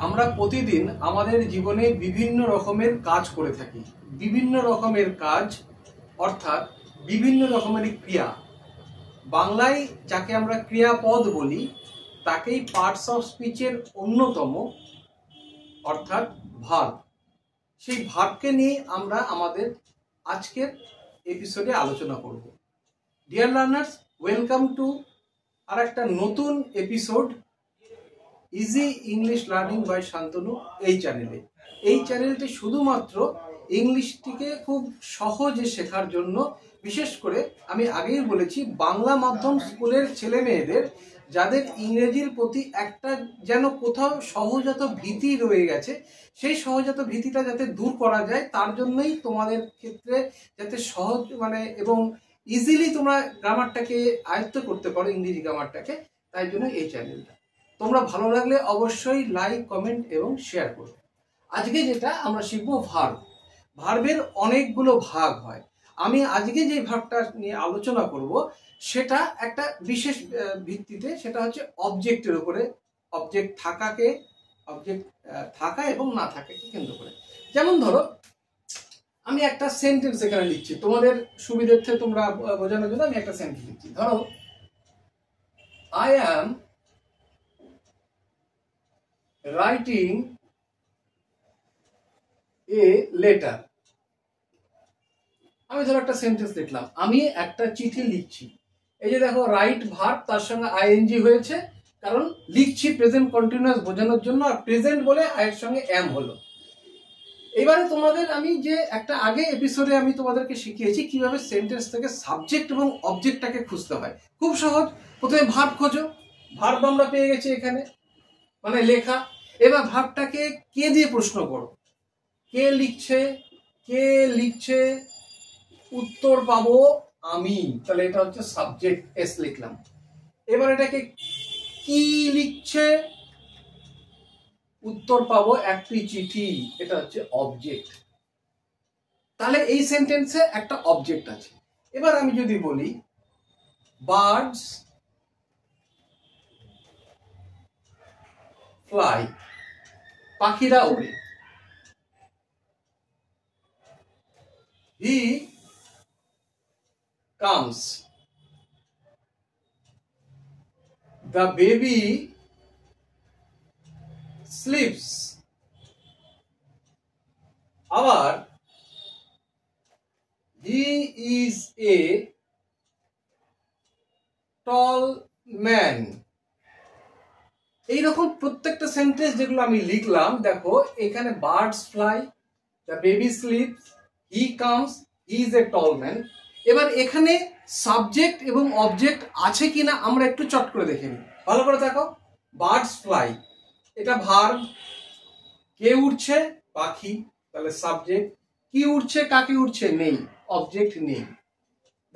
আমরা প্রতিদিন আমাদের জীবনে বিভিন্ন রকমের কাজ করে থাকি। বিভিন্ন রকমের কাজ অর্থাৎ বিভিন্ন রকমের ক্রিয়া, বাংলায় যাকে আমরা ক্রিয়াপদ বলি তাকেই পার্টস অফ স্পিচের অন্যতম অর্থাৎ ভার্ব। সেই ভার্বকে নিয়ে আমরা আমাদের আজকের এপিসোডে আলোচনা করব। ডিয়ার লার্নার্স, ওয়েলকাম টু আর একটা নতুন episode easy English learning by Shantanu এই চ্যানেলে। এই চ্যানেলটি শুধুমাত্র ইংলিশটিকে খুব সহজে শেখার জন্য, বিশেষ করে আমি আগেই বলেছি বাংলা মাধ্যম স্কুলের ছেলে মেয়েদের যাদের ইংরেজির প্রতি একটা যেন কোথাও সহজাত ভীতি রয়ে গেছে, সেই সহজাত ভীতিটা যাতে দূর করা যায় তার জন্যই তোমাদের ক্ষেত্রে যাতে সহজ এবং ইজিলি তোমরা গ্রামারটাকে আয়ত্ত করতে পারো, ইংরেজি গ্রামারটাকে, তাই জন্য এই চ্যানেলটা। তোমরা ভালো লাগলে অবশ্যই লাইক, কমেন্ট এবং শেয়ার করো। আজকে যেটা আমরা শিখবো ভার্ব। ভার্বের অনেকগুলো ভাগ হয়। আমি আজকে যে ভাগটা নিয়ে আলোচনা করব সেটা একটা বিশেষ ভিত্তিতে, সেটা হচ্ছে অবজেক্টের উপরে। অবজেক্ট থাকা এবং না থাকাকে কেন্দ্র করে। যেমন ধরো আমি একটা সেন্টেন্স এখানে লিখছি, তোমাদের সুবিধার্থে তোমরা বোঝানোর জন্য আমি একটা সেন্টেন্স লিখছি। ধরো I am writing a letter। আমি ধরো একটা সেন্টেন্স লিখলাম, আমি একটা চিঠি লিখছি। এই যে দেখো রাইট ভার্ব, তার সঙ্গে আইএনজি হয়েছে, কারণ লিখছি প্রেজেন্ট কন্টিনিউয়াস বোঝানোর জন্য, আর প্রেজেন্ট বলে আয়ের সঙ্গে এম হলো। এবারে তোমাদের আমি যে একটা আগে এপিসোডে আমি তোমাদেরকে শিখিয়েছি কিভাবে সেন্টেন্স থেকে সাবজেক্ট এবং অবজেক্টটাকে খুঁজতে হয়। খুব সহজ। প্রথমে ভার্ব খোঁজো। ভার্ব আমরা পেয়ে গেছি এখানে, মানে লেখা। এবার ভার্বটাকে কে দিয়ে প্রশ্ন করো, কে লিখছে, উত্তর পাবো আমি, তাহলে এটা হচ্ছে সাবজেক্ট, এস লিখলাম। এবার এটাকে কি লিখছে, উত্তর পাবো একটি চিঠি, এটা হচ্ছে অবজেক্ট। তাহলে এই সেন্টেন্সে একটা অবজেক্ট আছে। এবার আমি যদি বলি বার্ডস ফ্লাই, পাখিরা ওড়ে। হি comes, the baby sleeps। আবার he is a tall man। এইরকম প্রত্যেকটা সেন্টেন্স যেগুলো আমি লিখলাম, দেখো এখানে birds fly, the baby sleeps, he comes, he is a tall man. এবার এখানে সাবজেক্ট এবং অবজেক্ট আছে কিনা আমরা একটু চট করে দেখে নিই। ভালো করে দেখো, বার্ডস ফ্লাই এটা ভার্ব, কে উড়ছে, পাখি, তাহলে সাবজেক্ট। কি উড়ছে, কাকে উড়ছে, নেই, অবজেক্ট নেই।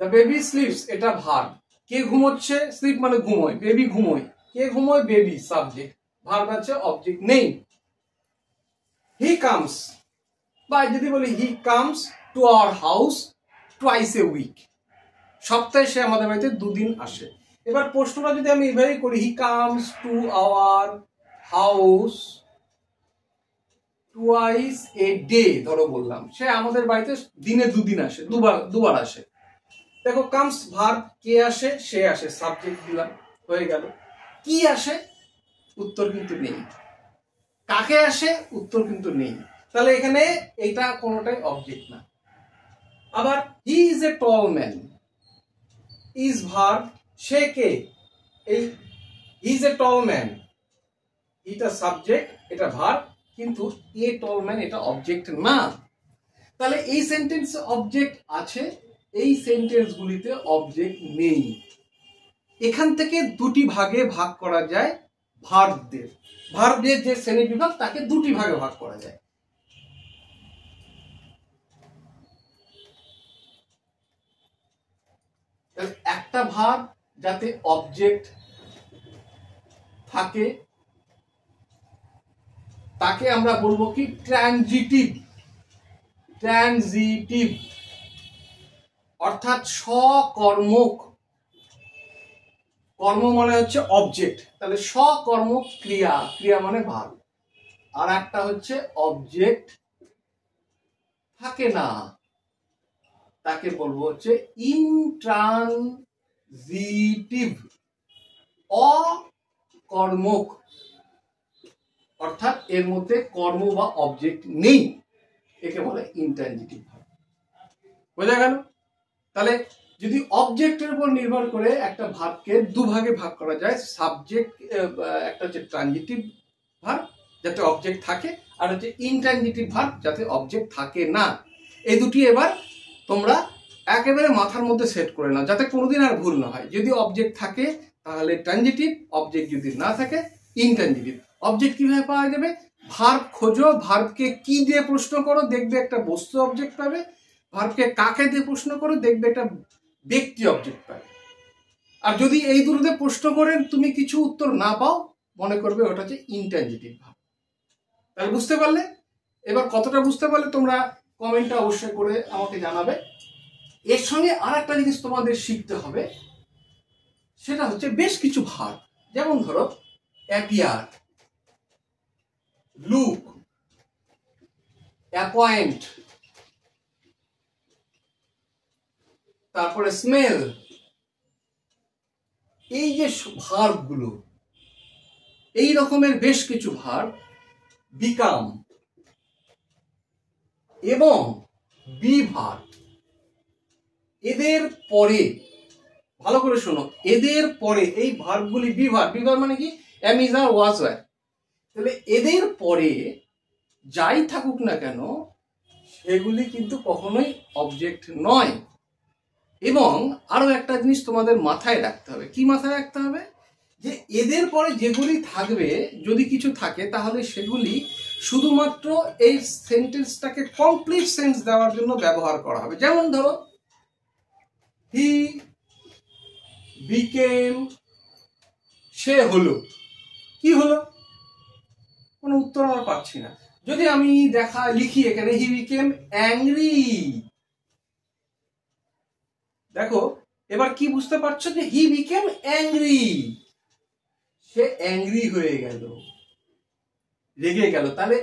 দ্য বেবি স্লিপস এটা ভার্ব, কে ঘুমোচ্ছে, স্লিপ মানে ঘুমোয়, বেবি ঘুমোয়, কে ঘুমোয়, বেবি, সাবজেক্ট, ভার্ব আছে, অবজেক্ট নেই। হি কামস, বা যদি বলি he comes to our house twice a week, সপ্তাহে সে আমাদের বাড়িতে দুদিন আসে। এবার প্রশ্নটা যদি আমি এভাবে করি, হি comes to our house twice a day, ধরো বললাম সে আমাদের বাড়িতে দিনে দুদিন আসে, দুবার আসে। দেখো কামস ভার্ব, কে আসে, সে আসে, সাবজেক্ট দিলাম, হয়ে গেল। কি আসে, উত্তর কিন্তু নেই। কাকে আসে, উত্তর কিন্তু নেই। তাহলে এখানে এটা কোনোটাই অবজেক্ট না। আবার he is a tall man, is verb, সে কে, এই he is a tall man, এটা সাবজেক্ট, এটা ভার্ব, কিন্তু এ টল ম্যান এটা অবজেক্ট না। তাহলে এই সেন্টেন্স অবজেক্ট আছে, এই সেন্টেন্স গুলিতে অবজেক্ট নেই। এখান থেকে দুটি ভাগে ভাগ করা যায় ভার্বদের যে শ্রেণী বিভাগ, তাকে দুটি ভাগে ভাগ করা যায়। একটা ভার্ব যাতে অবজেক্ট থাকে তাকে আমরা বলবো কি, ট্রানজিটিভ, অর্থাৎ সকর্মক। কর্ম মানে হচ্ছে অবজেক্ট, তাহলে সকর্মক ক্রিয়া, ক্রিয়া মানে ভার্ব। আর একটা হচ্ছে অবজেক্ট থাকে না, তাকে বলবো হচ্ছে ইনট্রানজিটিভ, অকর্মক, অর্থাৎ এর মধ্যে কর্ম বা অবজেক্ট নেই, একে বলে ইনট্রানজিটিভ ভার্ব। বোঝা গেল? তাহলে যদি অবজেক্টের উপর নির্ভর করে একটা ভার্বকে দুভাগে ভাগ করা যায়, সাবজেক্ট একটা হচ্ছে ট্রানজিটিভ ভার্ব যাতে অবজেক্ট থাকে, আর হচ্ছে ইনট্রানজিটিভ ভার্ব যাতে অবজেক্ট থাকে না। এই দুটি এবার তোমরা একেবারে মাথার মধ্যে সেট করে নাও যাতে কোনোদিন আর ভুল না হয়। যদি অবজেক্ট থাকে তাহলে ট্রানজিটিভ, অবজেক্ট যদি না থাকে ইনট্রানজিটিভ। অবজেক্ট কিভাবে পাওয়া যাবে? ভার্ব খোঁজো, ভার্বকে কি দিয়ে প্রশ্ন করো, দেখবে একটা বস্তু অবজেক্ট পাবে। ভার্বকে কাকে দিয়ে প্রশ্ন করো, দেখবে একটা ব্যক্তি অবজেক্ট পাবে। আর যদি এই দুটোতে প্রশ্ন করে তুমি কিছু উত্তর না পাও, মনে করবে ওটা হচ্ছে ইনট্রানজিটিভ ভার্ব। তাহলে বুঝতে পারলে? এবার কতটা বুঝতে পারলে তোমরা কমেন্টটা অবশ্যই করে আমাকে জানাবে। এর সঙ্গে আর একটা জিনিস তোমাদের শিখতে হবে, সেটা হচ্ছে বেশ কিছু ভার্ব, যেমন ধরো অ্যাপিয়ার, লুক, অ্যাপয়েন্ট, তারপরে স্মেল, এই যে ভার্বগুলো, এই রকমের বেশ কিছু ভার্ব, বিকাম এবং বি ভার্ব, এদের পরে ভালো করে শোনো, এদের পরে এই ভার্বগুলি বি ভার্ব, বি ভার্ব মানে কি? Am, is, are, was, were. তাহলে এদের পরে যাই থাকুক না কেন সেগুলি কিন্তু কখনোই অবজেক্ট নয়। এবং আরো একটা জিনিস তোমাদের মাথায় রাখতে হবে। কি মাথায় রাখতে হবে? যে এদের পরে যেগুলি থাকবে, যদি কিছু থাকে, তাহলে সেগুলি শুধুমাত্র এই সেন্টেন্সটাকে কমপ্লিট সেন্স দেওয়ার জন্য ব্যবহার করা হবে। যেমন ধরো হি বিকেম, সে হলো। কি হলো? কোনো উত্তর আমরা পাচ্ছি না। যদি আমি লিখি এখানে হি বিকেম অ্যাংরি, দেখো এবার কি বুঝতে পারছো? যে he became angry, say angry হয়ে গেল, রেগে গেল। তাহলে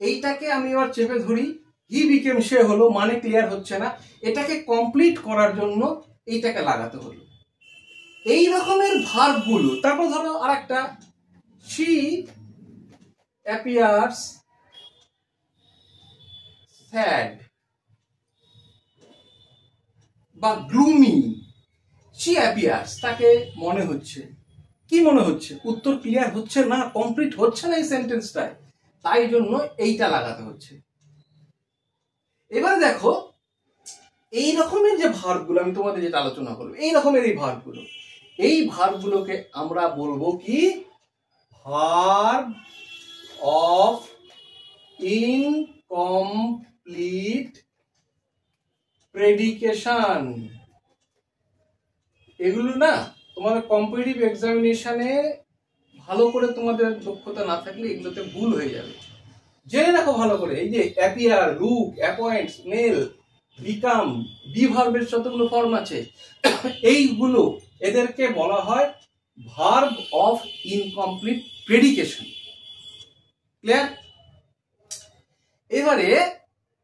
এইটাকে আমি এবার চেপে ধরি, হি বিকেম, সে হলো, মানে ক্লিয়ার হচ্ছে না, এটাকে কমপ্লিট করার জন্য এইটাকে লাগাতে হলো। এই রকমের ভার্বগুলো। তারপর ধরো আরেকটা, শি অ্যাপিয়ার্স স্যাড বা গ্লুমি, শি অ্যাপিয়ার্স, তাকে মনে হচ্ছে। কি মনে হচ্ছে? উত্তর ক্লিয়ার হচ্ছে না, কমপ্লিট হচ্ছে না এই সেন্টেন্সটায়, তাই জন্য এইটা লাগাতে হচ্ছে। এবার দেখো এই রকমের যে ভার্বগুলো আমি তোমাদের যেটা আলোচনা করবো, এই রকমের এই ভার্বগুলোকে আমরা বলবো কি? Verb of incomplete predication. এগুলো না তোমাদের কম্পিটিটিভ এক্সামিনেশনে ভালো করে তোমাদের দক্ষতা না থাকলে এগুলোতে ভুল হয়ে যাবে। জেনে রাখো ভালো করে, এই যে appear, look, appoint, smell, become, be ভার্বের যতগুলো ফর্ম আছে এইগুলো, এদেরকে বলা হয় verb of incomplete predication. Clear? এবারে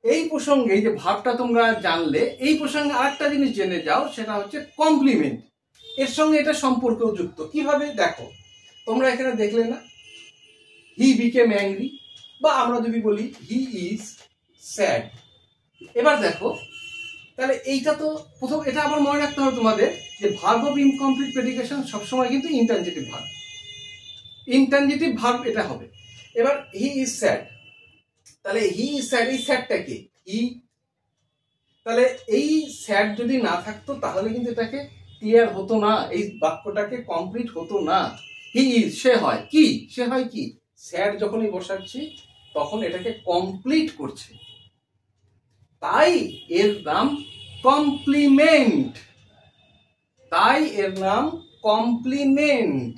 এই প্রসঙ্গে, এই যে ভার্বটা তোমরা জানলে, এই প্রসঙ্গে আরেকটা জিনিস জেনে যাও, সেটা হচ্ছে কমপ্লিমেন্ট। এর সঙ্গে এটা সম্পর্কও যুক্ত। কিভাবে? দেখো তোমরা এখানে দেখলে না, হি বিকেম অ্যাংরি, বা আমরা যদি বলি হি ইজ স্যাড। এবার দেখো, তাহলে এইটা তো প্রথম, এটা আবার মনে রাখতে হবে তোমাদের যে ভার্ব অফ ইনকমপ্লিট প্রেডিকেশন সবসময় কিন্তু ইনট্রানজিটিভ ভার্ব, ইনট্রানজিটিভ ভার্ব এটা হবে। এবার হি ইজ স্যাড, তাহলে হি ইজ স্যাড, এই স্যাডটা কি? হি। তাহলে এই স্যাড যদি না থাকতো তাহলে কিন্তু এটাকে ক্লিয়ার হতো না, এই বাক্যটাকে কমপ্লিট হতো না। হি ইজ, সে হয় কি? সে হয় কি? স্যাড যখনই বসাচ্ছি তখন এটাকে কমপ্লিট করছে, তাই এর নাম কমপ্লিমেন্ট। তাই এর নাম কমপ্লিমেন্ট।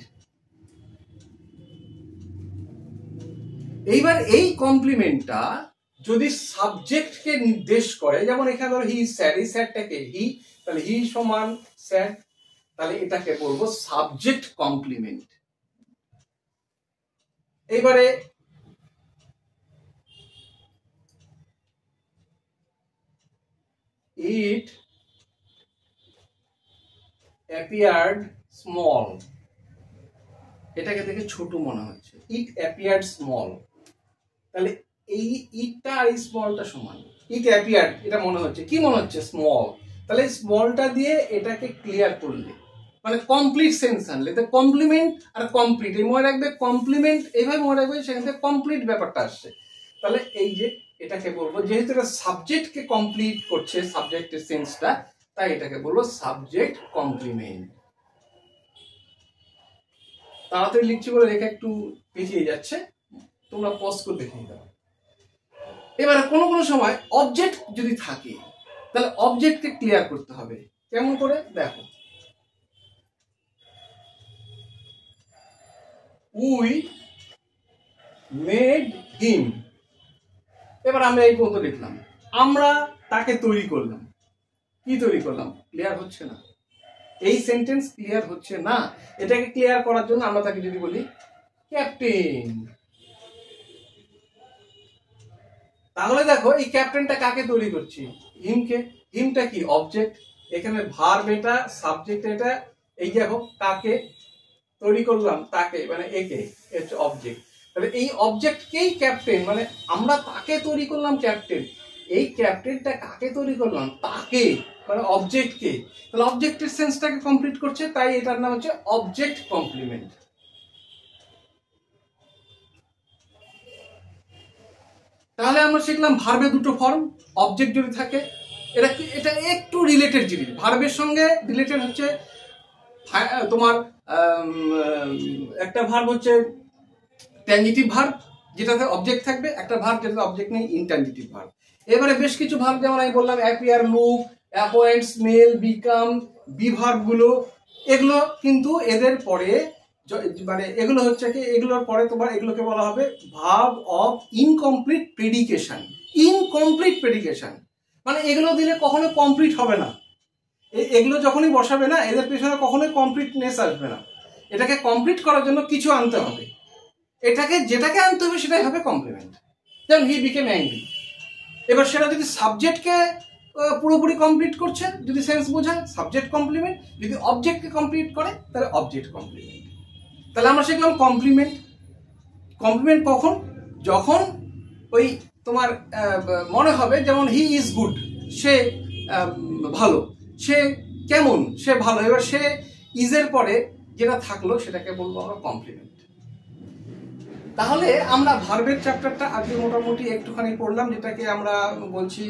এইবার এই কমপ্লিমেন্টটা যদি সাবজেক্টকে নির্দেশ করে, যেমন এখানে ধরো হি ইজ স্যাড, এই স্যাডটাকে হি, তাহলে হি সমান স্যাড, তাহলে এটাকে বলবো সাবজেক্ট কমপ্লিমেন্ট। এইবারে ইট অ্যাপিয়ার্ড স্মল, এটাকে দেখে ছোট মনে হচ্ছে, ইট অ্যাপিয়ার্ড স্মল। তাহলে এই ইটটা আর এই স্মলটা সমান, ইট অ্যাপিয়ার্ড এটা মনে হচ্ছে, কি মনে হচ্ছে? স্মল। তাহলে স্মলটা দিয়ে এটাকে ক্লিয়ার করলে মানে কমপ্লিট সেন্স আনলে, তো কমপ্লিমেন্ট আর কমপ্লিট এই মনে রাখবে, কমপ্লিমেন্ট এইভাবে মনে রাখবে, সেখান থেকে কমপ্লিট ব্যাপারটা আসছে। তাহলে এই যে এটাকে বলবো, যেহেতু এটা সাবজেক্টকে কমপ্লিট করছে, সাবজেক্টের সেন্সটা, তাই এটাকে বলবো সাবজেক্ট কমপ্লিমেন্ট। তাড়াতাড়ি লিখছি বলে রেখা একটু পিছিয়ে যাচ্ছে, তোমরা পজ করে দেখে দাও। এবারে কোনো কোনো সময় অবজেক্ট যদি থাকে, তাহলে অবজেক্টকে ক্লিয়ার করতে হবে। কেমন করে? দেখো, উই মেড হিম। এবার আমরা এই পর্যন্ত লিখলাম, আমরা তাকে তৈরি করলাম। কি তৈরি করলাম? ক্লিয়ার হচ্ছে না, এই সেন্টেন্স ক্লিয়ার হচ্ছে না। এটাকে ক্লিয়ার করার জন্য আমরা তাকে যদি বলি ক্যাপ্টেন, তাহলে দেখো এই ক্যাপ্টেনটা কাকে তৈরি করছি? হিমকে। হিমটা কি? অবজেক্ট। এখানে ভার্ব এটা, সাবজেক্ট এটা, এই দেখো কাকে তৈরি করলাম, তাকে মানে একে, হচ্ছে অবজেক্ট। তাহলে এই অবজেক্টকেই ক্যাপ্টেন, মানে আমরা তাকে তৈরি করলাম ক্যাপ্টেন, এই ক্যাপ্টেনটা কাকে তৈরি করলাম? তাকে, মানে অবজেক্টকে। তাহলে অবজেক্টের সেন্সটাকে কমপ্লিট করছে, তাই এটার নাম হচ্ছে অবজেক্ট কমপ্লিমেন্ট। তাহলে আমরা শিখলাম ভার্বে দুটো ফর্ম, অবজেক্ট যদি থাকে, এটা একটু রিলেটেড জিনিস, ভার্বের সঙ্গে রিলেটেড হচ্ছে তোমার একটা ভার্ব হচ্ছে ট্রানজিটিভ ভার্ব, যেটাতে অবজেক্ট থাকবে, একটা ভার্ব যেটাতে অবজেক্ট নেই, ইনট্রানজিটিভ ভার্ব। এবারে বেশ কিছু ভার্ব, যেমন আমি বললাম appear, look, appoint, smell, become, be ভার্বগুলো, এগুলো কিন্তু এদের পরে মানে এগুলো হচ্ছে কি, এগুলোর পরে তোমার এগুলোকে বলা হবে ভার্ব অফ ইনকমপ্লিট প্রেডিকেশন। ইনকমপ্লিট প্রেডিকেশন মানে এগুলো দিলে কখনো কমপ্লিট হবে না, এগুলো যখনই বসাবে না, এদের পেছনে কখনোই কমপ্লিটনেস আসবে না। এটাকে কমপ্লিট করার জন্য কিছু আনতে হবে, এটাকে যেটাকে আনতে হবে সেটাই হবে কমপ্লিমেন্ট। যেমন হি বিকেম অ্যাংরি, এবার সেটা যদি সাবজেক্টকে পুরোপুরি কমপ্লিট করছে, যদি সেন্স বোঝায়, সাবজেক্ট কমপ্লিমেন্ট, যদি অবজেক্টকে কমপ্লিট করে তাহলে অবজেক্ট কমপ্লিমেন্ট। তাহলে আমরা শিখলাম কমপ্লিমেন্ট। কমপ্লিমেন্ট কখন? যখন ওই তোমার মনে হবে, যেমন হি ইজ গুড, সে ভালো, সে কেমন, সে ভালো, এবার সে ইজের পরে যেটা থাকলো সেটাকে বলবো আমরা কমপ্লিমেন্ট। তাহলে আমরা ভার্বের চ্যাপ্টারটা আজকে মোটামুটি একটুখানি পড়লাম, যেটাকে আমরা বলছি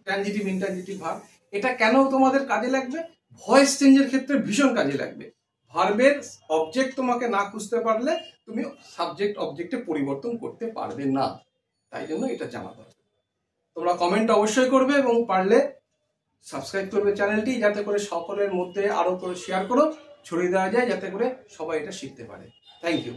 ট্রানজিটিভ ইনট্রানজিটিভ ভার্ব। এটা কেন তোমাদের কাজে লাগবে? ভয়েস চেঞ্জের ক্ষেত্রে ভীষণ কাজে লাগবে। ভার্বের অবজেক্ট তোমাকে না খুঁজতে পারলে তুমি সাবজেক্ট অবজেক্টে পরিবর্তন করতে পারবে না, তাই জন্য এটা জানা দরকার। তোমরা কমেন্ট অবশ্যই করবে এবং পারলে সাবস্ক্রাইব করবে চ্যানেলটি, যাতে করে সকলের মধ্যে আরো করে শেয়ার করো, ছড়িয়ে দেওয়া যায়, যাতে করে সবাই এটা শিখতে পারে। Thank you.